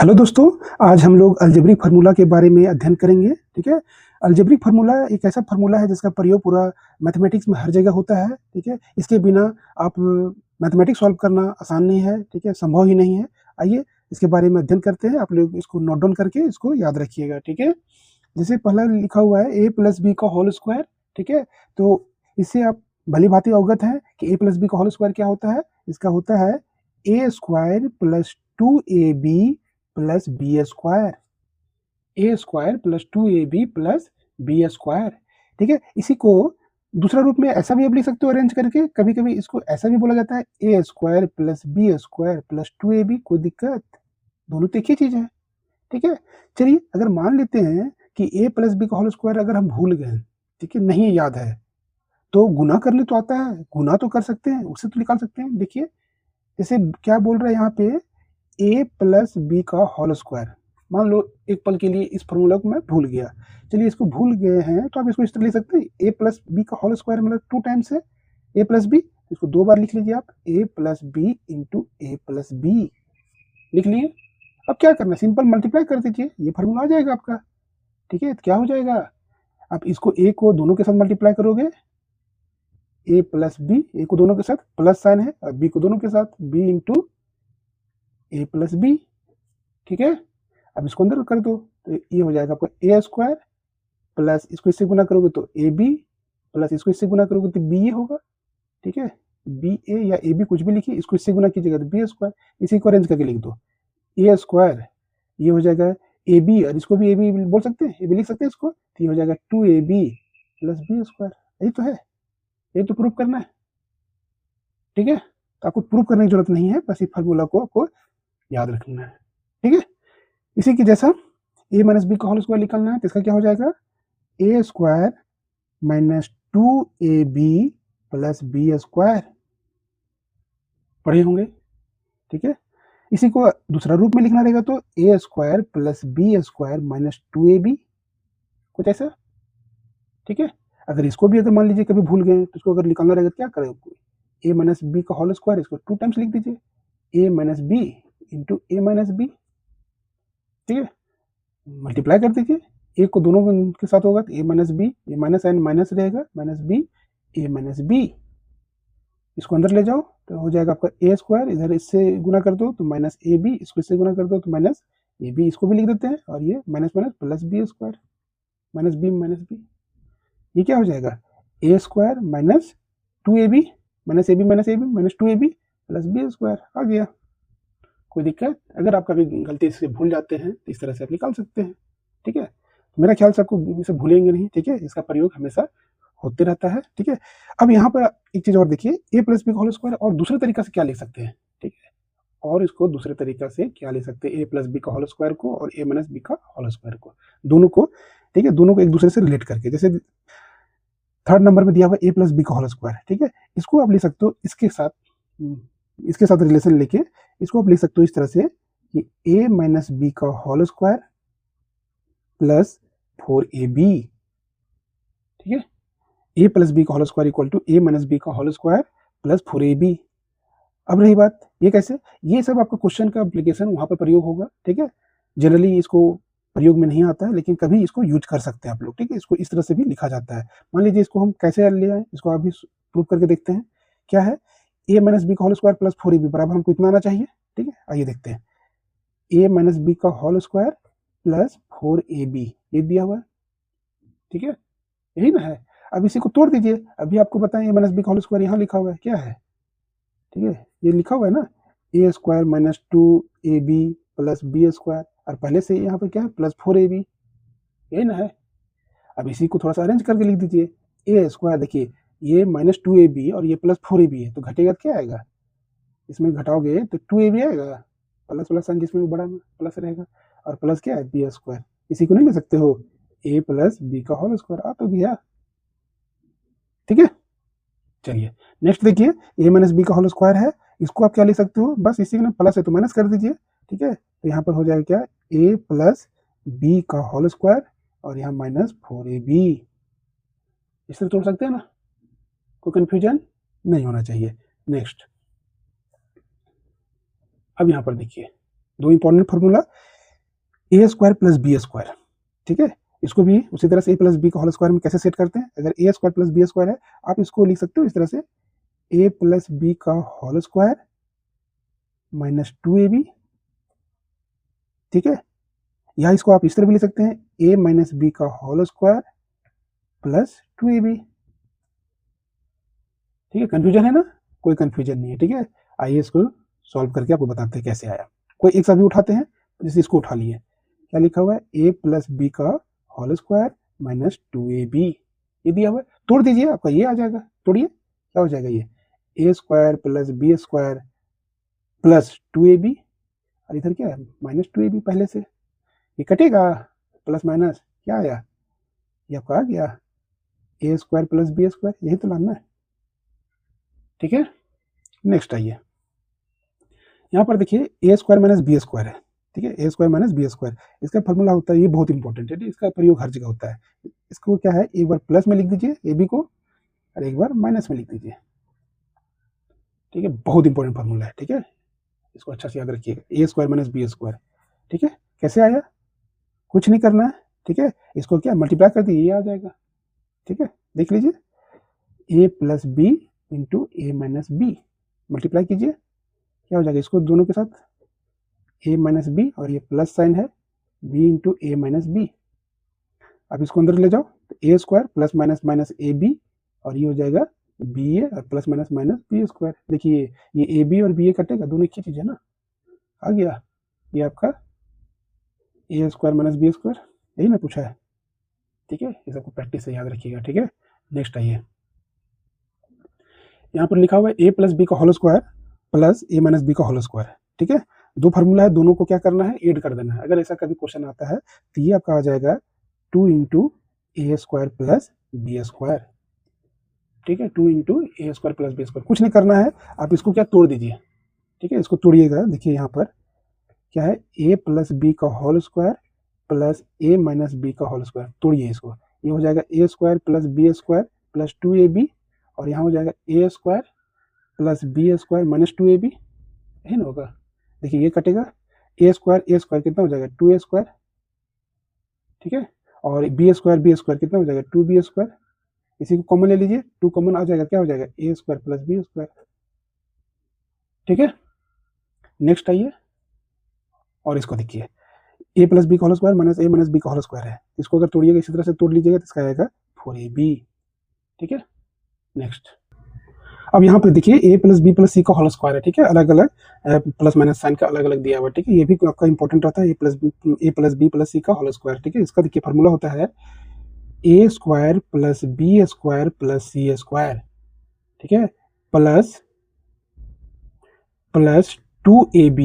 Hello दोस्तों, आज हम लोग अलजेब्रिक फार्मूला के बारे में अध्ययन करेंगे। ठीक है। अलजेब्रिक फार्मूला एक ऐसा फार्मूला है जिसका प्रयोग पूरा मैथमेटिक्स में हर जगह होता है। ठीक है। इसके बिना आप मैथमेटिक्स सॉल्व करना आसान नहीं है। ठीक है, संभव ही नहीं है। आइए इसके बारे में अध्ययन करते हैं। आप लोग इसको नोट डाउन करके इसको याद रखिएगा। ठीक है। जैसे पहला लिखा हुआ है a प्लस बी का होल स्क्वायर। ठीक है, तो इससे आप भली भांति अवगत हैं कि a प्लस बी का होल स्क्वायर क्या होता है। इसका होता है a square plus 2ab plus B square. A square plus 2ab plus B square. ठीक है, इसी को दूसरा रूप में ऐसा भी आप लिख सकते हो अरेंज करके। कभी कभी इसको ऐसा भी बोला जाता है A square plus B square plus 2ab। कोई दिक्कत, दोनों तो एक ही चीज है। ठीक है। चलिए, अगर मान लेते हैं कि a प्लस बी का होल स्क्वायर अगर हम भूल गए, ठीक है, नहीं याद है, तो गुना करने तो आता है, गुना तो कर सकते हैं, उससे तो निकाल सकते हैं। देखिए, जैसे क्या बोल रहा है यहाँ पे, a प्लस बी का होल स्क्वायर। मान लो एक पल के लिए इस फॉर्मूला को मैं भूल गया। चलिए, इसको भूल गए हैं तो आप इसको इस तरह लिख सकते हैं, a प्लस बी का होल स्क्वायर मतलब 2 टाइम्स है a प्लस बी। इसको 2 बार लिख लीजिए आप, a plus B into A plus B लिख लिए। अब क्या करना है, सिंपल मल्टीप्लाई कर दीजिए, ये फार्मूला आ जाएगा आपका। ठीक है, तो क्या हो जाएगा, आप इसको a को दोनों के साथ मल्टीप्लाई करोगे, a प्लस बी, a को दोनों के साथ प्लस साइन है, और b को दोनों के साथ b into A plus B. ठीक है, अब इसको अंदर कर दो तो ये हो जाएगा आपका ए स्क्वायर प्लस इसको इससे गुना करोगे तो ए बी प्लस इसको इससे गुना करोगे तो बी ए होगा। ठीक है, बी ए या ए बी कुछ भी लिखिए, इसको इससे गुना कीजिएगा तो बी स्क्वायर। इसी को अरेंज करके लिख दो, ए स्क्वायर ये हो जाएगा ए बी, और इसको भी ए बी बोल सकते हैं, ए बी लिख सकते हैं इसको, तो ये हो जाएगा 2ab प्लस बी स्क्वायर। यही तो है, यही तो प्रूव करना है। ठीक है, तो आपको प्रूव करने की जरूरत नहीं है, बस इस फार्मूला को आपको याद रखना है। ठीक है, इसी के जैसा a माइनस बी का होल स्क्वायर निकालना है, तो इसका क्या हो जाएगा, A square minus 2ab plus B square. पढ़े होंगे। ठीक है, इसी को दूसरा रूप में लिखना रहेगा तो A square plus B square minus 2ab, कुछ ऐसा। ठीक है, अगर इसको भी अगर मान लीजिए कभी भूल गए तो इसको अगर निकालना रहेगा तो क्या करेगा, ए माइनस बी का होल स्क्वायर, इसको 2 टाइम्स लिख दीजिए, ए minus B into A minus B. ठीक है, मल्टीप्लाई कर दीजिए, ए को दोनों के साथ होगा तो ए माइनस बी, ए माइनस एन माइनस रहेगा, माइनस बी ए माइनस बी। इसको अंदर ले जाओ तो हो जाएगा आपका ए स्क्वायर, इधर इससे गुना कर दो तो माइनस ए बी, इसको इससे गुना कर दो तो माइनस ए बी, इसको भी लिख देते हैं, और ये minus minus plus B square, minus B minus B. ये क्या हो जाएगा, A square minus 2ab minus A B minus A B minus 2ab plus B square आ गया। कोई दिक्कत, अगर आप कभी गलती से भूल जाते हैं तो इस तरह से आप निकाल सकते हैं। ठीक है, मेरा ख्याल से आपको इसे भूलेंगे नहीं। ठीक है, इसका प्रयोग हमेशा होते रहता है। ठीक है, अब यहाँ पर एक चीज और देखिए, ए प्लस बी का होल स्क्वायर और दूसरे तरीका से क्या लिख सकते हैं। ठीक है, और इसको दूसरे तरीका से क्या लिख सकते हैं, ए प्लस बी का होल स्क्वायर को और ए माइनस बी का होल स्क्वायर को, दोनों को। ठीक है, दोनों को एक दूसरे से रिलेट करके, जैसे थर्ड नंबर में दिया हुआ ए प्लस बी का होल स्क्वायर। ठीक है, इसको आप लिख सकते हो इसके साथ रिलेशन लेके, इसको आप लिख सकते हो इस तरह से कि ए माइनस बी का होल स्क्वायर प्लस 4ab। ठीक है, ए प्लस बी का whole square equal to A minus B का होल स्क्वायर प्लस 4ab। अब रही बात, ये कैसे, ये सब आपका क्वेश्चन का एप्लीकेशन वहां पर प्रयोग होगा। ठीक है, जनरली इसको प्रयोग में नहीं आता है, लेकिन कभी इसको यूज कर सकते हैं आप लोग। ठीक है, इसको इस तरह से भी लिखा जाता है। मान लीजिए इसको हम कैसे ले आए, इसको आप भी प्रूव करके देखते हैं। क्या है, ए माइनस बी का होल स्क्वायर प्लस 4ab बराबर हमको इतना आना चाहिए। ठीक है, आइए देखते हैं, ए माइनस बी का होल स्क्वायर प्लस 4ab ये दिया हुआ है। ठीक है, यही ना है। अब इसी को तोड़ दीजिए, अभी आपको बताएं, ए माइनस बी का होल स्क्वायर यहाँ लिखा हुआ है, क्या है। ठीक है, ये लिखा हुआ है ना, A square minus 2ab plus B square, और पहले से यहाँ पे क्या है, प्लस 4ab, यही ना है। अब इसी को थोड़ा सा अरेंज करके लिख दीजिए, ए स्क्वायर, देखिए ये माइनस 2ab और ये प्लस 4ab है, तो घटेगा तो क्या आएगा, इसमें घटाओगे तो 2ab आएगा, प्लस प्लस साइन जिसमें बड़ा में प्लस रहेगा, और प्लस क्या है, बी स्क्वायर। इसी को नहीं ले सकते हो, ए प्लस बी का होल स्क्वायर, आ तो गया। ठीक है, चलिए नेक्स्ट देखिए, ए माइनस बी का होल स्क्वायर है, इसको आप क्या लिख सकते हो, बस इसी में प्लस है तो माइनस कर दीजिए। ठीक है, तो यहाँ पर हो जाएगा क्या, ए प्लस बी का होल स्क्वायर और यहाँ माइनस 4ab। इससे तोड़ सकते हैं ना, कोई कंफ्यूजन नहीं होना चाहिए। नेक्स्ट, अब यहाँ पर देखिए, दो इंपॉर्टेंट फार्मूला, ए स्क्वायर प्लस बी स्क्वायर, ठीक है। इसको भी उसी तरह से ए प्लस बी का होल स्क्वायर में कैसे सेट करते हैं, अगर ए स्क्वायर प्लस बी स्क्वायर है, आप इसको लिख सकते हो इस तरह से, ए प्लस बी का होल स्क्वायर माइनस 2ab, ठीक है। या इसको आप इस तरह भी लिख सकते हैं, ए माइनस बी का होल स्क्वायर प्लस 2ab, ठीक है। कंफ्यूजन है ना? कोई कंफ्यूजन नहीं है, ठीक है। आइए इसको सॉल्व करके आपको बताते हैं कैसे आया। कोई एक सा भी उठाते हैं, जैसे इसको उठा लिए, क्या लिखा हुआ है, ए प्लस बी का होल स्क्वायर माइनस 2ab, ये दिया हुआ है। तोड़ दीजिए, आपका ये आ जाएगा, तोड़िए, क्या हो जाएगा, ये A square plus B square plus 2ab, और इधर क्या है, माइनस 2ab पहले से, ये कटेगा, प्लस माइनस क्या आया, ये आपका आ गया ए स्क्वायर प्लस बी स्क्वायर, यही तो लाना है, ठीक है। नेक्स्ट आइए, यहाँ पर देखिए ए स्क्वायर माइनस बी स्क्वायर है, ठीक है। A square minus B square, इसका फॉर्मूला होता है, ये बहुत इंपॉर्टेंट है, इसका प्रयोग हर जगह होता है। इसको क्या है, एक बार प्लस में लिख दीजिए ए बी को, और एक बार माइनस में लिख दीजिए, ठीक है। बहुत इंपॉर्टेंट फॉर्मूला है, ठीक है, इसको अच्छा से याद रखिएगा, ए स्क्वायर माइनस बी स्क्वायर, ठीक है। कैसे आया, कुछ नहीं करना है, ठीक है। इसको क्या मल्टीप्लाई कर दिए, ये आ जाएगा, ठीक है। देख लीजिए, ए plus B into A minus B, multiply कीजिए, क्या हो जाएगा, इसको दोनों के साथ ए माइनस बी, और ये प्लस साइन है, B into A minus B. अब इसको अंदर ले जाओ, तो A square plus minus minus A B, और ये हो जाएगा बी ए, और plus minus minus B square. देखिए ये ए बी और बी ए कटेगा, दोनों एक ही चीज है ना, आ गया ये आपका A square minus B square, यही ना पूछा है, ठीक है। ये सबको प्रैक्टिस से याद रखिएगा, ठीक है। नेक्स्ट आइए, यहाँ पर लिखा हुआ है ए प्लस बी का whole square plus A minus B का होल स्क्वायर, ठीक है। दो फार्मूला है, दोनों को क्या करना है, ऐड कर देना है। अगर ऐसा कभी क्वेश्चन आता है तो ये आपका आ जाएगा 2 इंटू ए स्क्वायर प्लस बी स्क्वायर, ठीक है। 2 इंटू ए स्क्वायर प्लस बी स्क्वायर, कुछ नहीं करना है, आप इसको क्या तोड़ दीजिए, ठीक है। इसको तोड़िएगा, देखिए यहाँ पर क्या है, ए प्लस बी का whole square plus A minus B का होल स्क्वायर, तोड़िए इसको, ये हो जाएगा A square plus B square plus 2ab, और यहाँ हो जाएगा A square plus B square minus 2ab, यही ना होगा। देखिए ये कटेगा, ए स्क्वायर कितना हो जाएगा, 2a स्क्वायर, ठीक है। और बी स्क्वायर कितना हो जाएगा, 2b स्क्वायर, इसी को कॉमन ले लीजिए, 2 कॉमन आ जाएगा, क्या हो जाएगा, A square plus B square, ठीक है। नेक्स्ट आइए, और इसको देखिए, ए प्लस बी का होल स्क्वायर माइनस ए माइनस बी का होल स्क्वायर है, इसको अगर तोड़िएगा इसी तरह से तोड़ लीजिएगा तो इसका आएगा 4ab, ठीक है। नेक्स्ट, अब यहाँ पे देखिए ए प्लस बी प्लस सी का होल स्क्वायर है, ठीक है, अलग अलग प्लस माइनस साइन का अलग अलग दिया हुआ है, ठीक है। ये भी आपका इंपॉर्टेंट रहता है, ए प्लस बी प्लस सी का होल स्क्वायर, ठीक है। इसका देखिए फॉर्मूला होता है A square plus B square plus C square, ठीक है, plus 2ab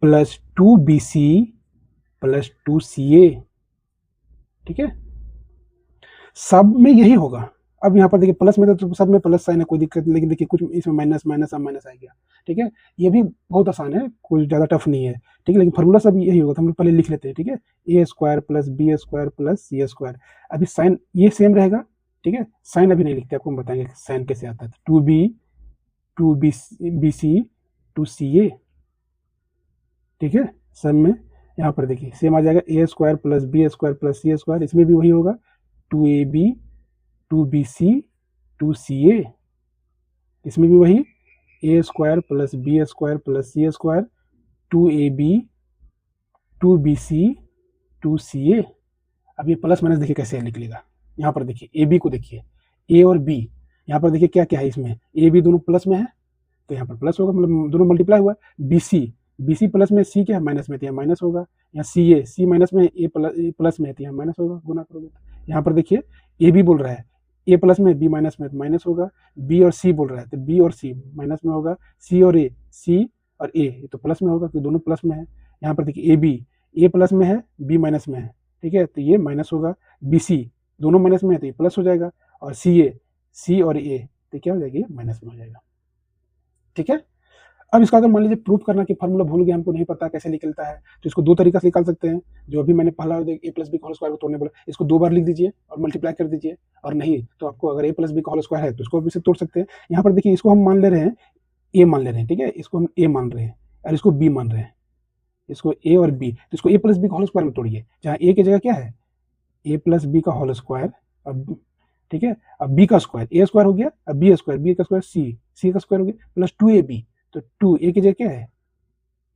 plus 2bc plus 2ca, ठीक है। सब में यही होगा। अब यहाँ पर देखिए प्लस में तो सब में प्लस साइन है, कोई दिक्कत नहीं, लेकिन देखिए कुछ इसमें माइनस माइनस अब माइनस आ गया, ठीक है। ये भी बहुत आसान है, कोई ज़्यादा टफ नहीं है, ठीक है। लेकिन फार्मूला सब यही होगा, तो हम लोग पहले लिख लेते हैं, ठीक है। A square plus B square plus C square, अभी साइन ये सेम रहेगा, ठीक है। साइन अभी नहीं लिखते, आपको हम बताएंगे साइन कैसे आता है। 2b c 2ca, ठीक है। सब में यहाँ पर देखिए सेम आ जाएगा, A square plus B square plus C square, इसमें भी वही होगा, 2ab 2bc 2ca, इसमें भी वही, A square plus B square plus C square 2ab 2bc 2ca। अब ये प्लस माइनस देखिए कैसे निकलेगा, यहाँ पर देखिए ए बी को देखिए, ए और बी, यहाँ पर देखिए क्या क्या है, इसमें ए बी दोनों प्लस में है, तो यहाँ पर प्लस होगा, मतलब दोनों मल्टीप्लाई हुआ है। बी सी प्लस में, सी क्या है माइनस में, तो यहाँ माइनस होगा। यहाँ सी माइनस में, ए प्लस में है, तो यहाँ माइनस होगा, गुना करोगे। यहाँ पर देखिए ए बी बोल रहा है ए प्लस में, बी माइनस में, तो माइनस होगा। बी और सी बोल रहा है, तो बी और सी माइनस में होगा। सी और ए तो प्लस में होगा, तो दोनों प्लस में है। यहाँ पर देखिए ए प्लस में है, बी माइनस में है, ठीक है, तो ये माइनस होगा। बी सी दोनों माइनस में है, तो ये प्लस हो जाएगा। और सी और ए तो क्या हो जाएगी, माइनस में हो जाएगा, ठीक है। अब इसका अगर मान लीजिए प्रूफ करना कि फार्मूला भूल गए, हमको नहीं पता कैसे निकलता है, तो इसको दो तरीका से निकाल सकते हैं। जो अभी मैंने पहला ए प्लस बी का होल स्क्वायर को तोड़ने बोला, इसको 2 बार लिख दीजिए और मल्टीप्लाई कर दीजिए, और नहीं तो आपको अगर ए प्लस बी का होल स्क्वायर है तो इसको भी से तोड़ सकते हैं। यहाँ पर देखिए इसको हम मान ले रहे हैं ए मान ले रहे हैं, ठीक है, इसको हम ए मान रहे हैं और इसको बी मान रहे हैं, इसको ए और बी, तो इसको ए प्लस बी का होल स्क्वायर में तोड़िए, जहाँ ए की जगह क्या है ए प्लस बी का होल स्क्वायर, अब ठीक है, अब बी का स्क्वायर, ए स्क्वायर हो गया, अब बी का स्क्वायर सी, सी का स्क्वायर हो गया प्लस 2ab, तो 2a की जगह क्या है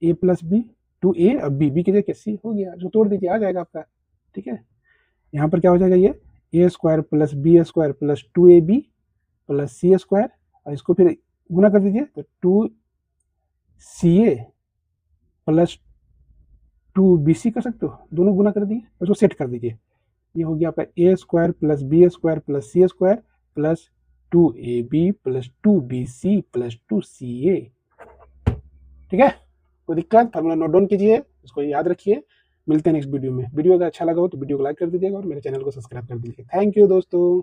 ए प्लस बी, 2a अब बी की जगह क्या सी हो गया, जो तोड़ दीजिए आ जाएगा आपका। ठीक है, यहाँ पर क्या हो जाएगा, ये A square plus B square plus 2ab plus C square, और इसको फिर गुना कर दीजिए, तो 2ca प्लस 2bc कर सकते हो, दोनों गुना कर दिए, उसको सेट कर दीजिए, ये हो गया आपका A square plus B square plus C square plus 2ab plus 2bc plus 2ca। ठीक है, कोई दिक्कत, फार्मूला नोट डाउन कीजिए, इसको याद रखिए। मिलते हैं नेक्स्ट वीडियो में। वीडियो अगर अच्छा लगा हो तो वीडियो को लाइक कर दीजिएगा और मेरे चैनल को सब्सक्राइब कर दीजिएगा। थैंक यू दोस्तों।